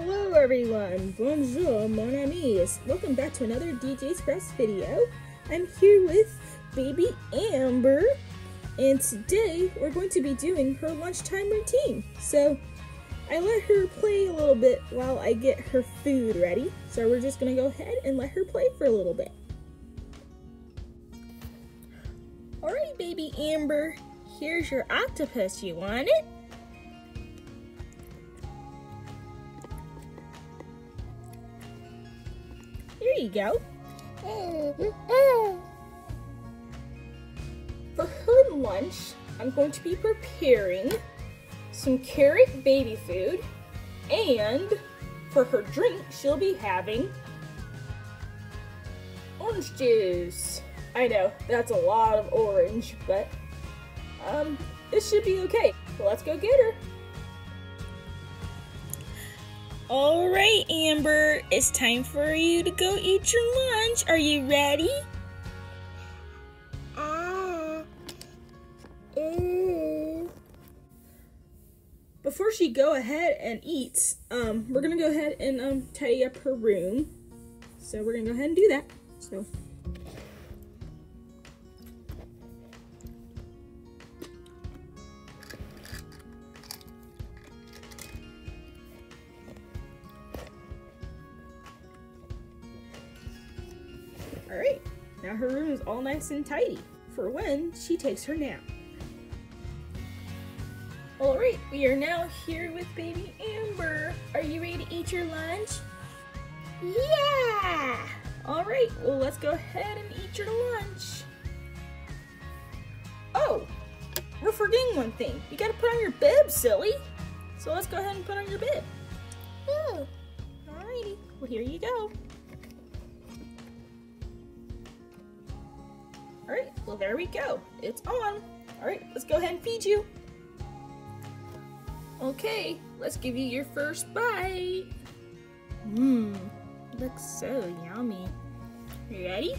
Hello everyone, bonjour mon amis. Welcome back to another DJ Express video. I'm here with baby Amber, and today we're going to be doing her lunchtime routine. So I let her play a little bit while I get her food ready. So we're just gonna go ahead and let her play for a little bit. Alright baby Amber, here's your octopus. You want it? Here you go. For her lunch, I'm going to be preparing some carrot baby food, and for her drink, she'll be having orange juice. I know, that's a lot of orange, but it should be okay. So let's go get her. Alright, Amber, it's time for you to go eat your lunch. Are you ready? Before she go ahead and eats, we're gonna go ahead and tidy up her room. So we're gonna go ahead and do that. So alright, now her room is all nice and tidy for when she takes her nap. Alright, we are now here with baby Amber. Are you ready to eat your lunch? Yeah! Alright, well let's go ahead and eat your lunch. Oh, we're forgetting one thing. You gotta put on your bib, silly. So let's go ahead and put on your bib. Oh, alrighty, well here you go. Alright, well there we go. It's on. Alright, let's go ahead and feed you. Okay, let's give you your first bite. Looks so yummy. You ready?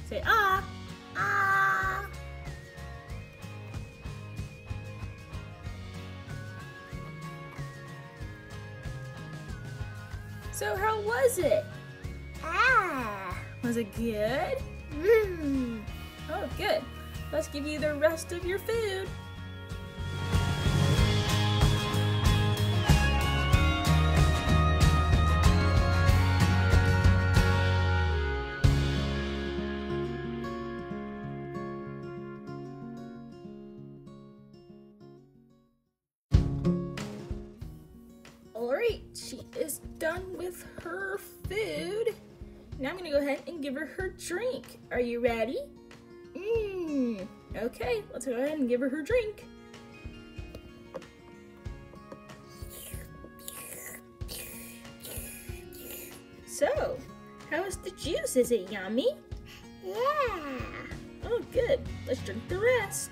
Say ah, ah. So how was it? Ah. Was it good? Oh, good. Let's give you the rest of your food. Alright, she is done with her food. Now I'm gonna go ahead and give her her drink. Are you ready? Okay, let's go ahead and give her her drink. So, how is the juice? Is it yummy? Yeah. Oh, good. Let's drink the rest.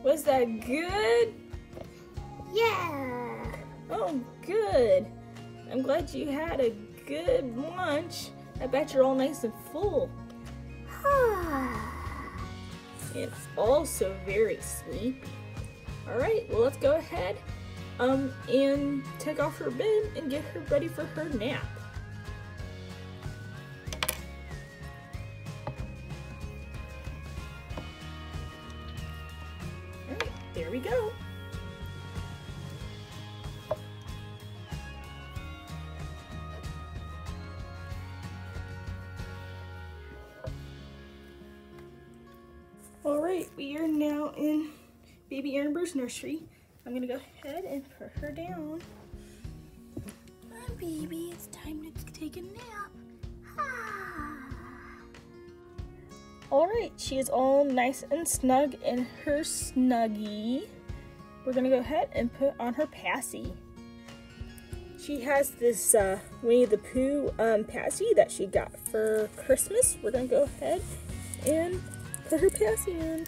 Was that good? Yeah. Oh, good. I'm glad you had a good lunch. I bet you're all nice and full. And also very sleepy. Alright, well let's go ahead and take off her bib and get her ready for her nap. There we go. Alright, we are now in baby Amber's nursery. I'm gonna go ahead and put her down. Come on, baby, it's time to take a nap. Alright, she is all nice and snug in her Snuggie. We're gonna go ahead and put on her passy. she has this Winnie the Pooh passy that she got for Christmas. We're gonna go ahead and put her passy in.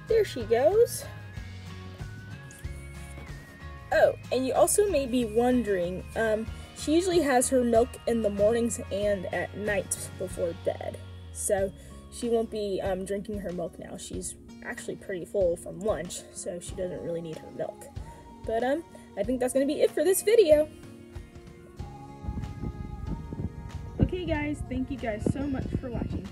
There she goes. Oh, and you also may be wondering, she usually has her milk in the mornings and at night before bed. So she won't be drinking her milk now. She's actually pretty full from lunch, so she doesn't really need her milk. But I think that's going to be it for this video. Okay guys, thank you guys so much for watching.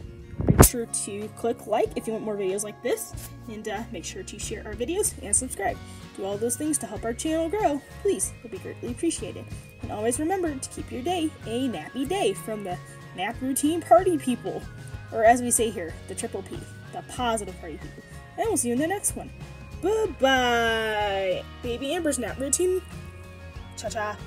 Make sure to click like if you want more videos like this, and make sure to share our videos and subscribe. Do all those things to help our channel grow. Please, it'll be greatly appreciated. And always remember to keep your day a nappy day from the Nap Routine Party People. Or as we say here, the triple P, the positive party people. And we'll see you in the next one. Bye-bye! Baby Amber's Nap Routine. Cha-cha.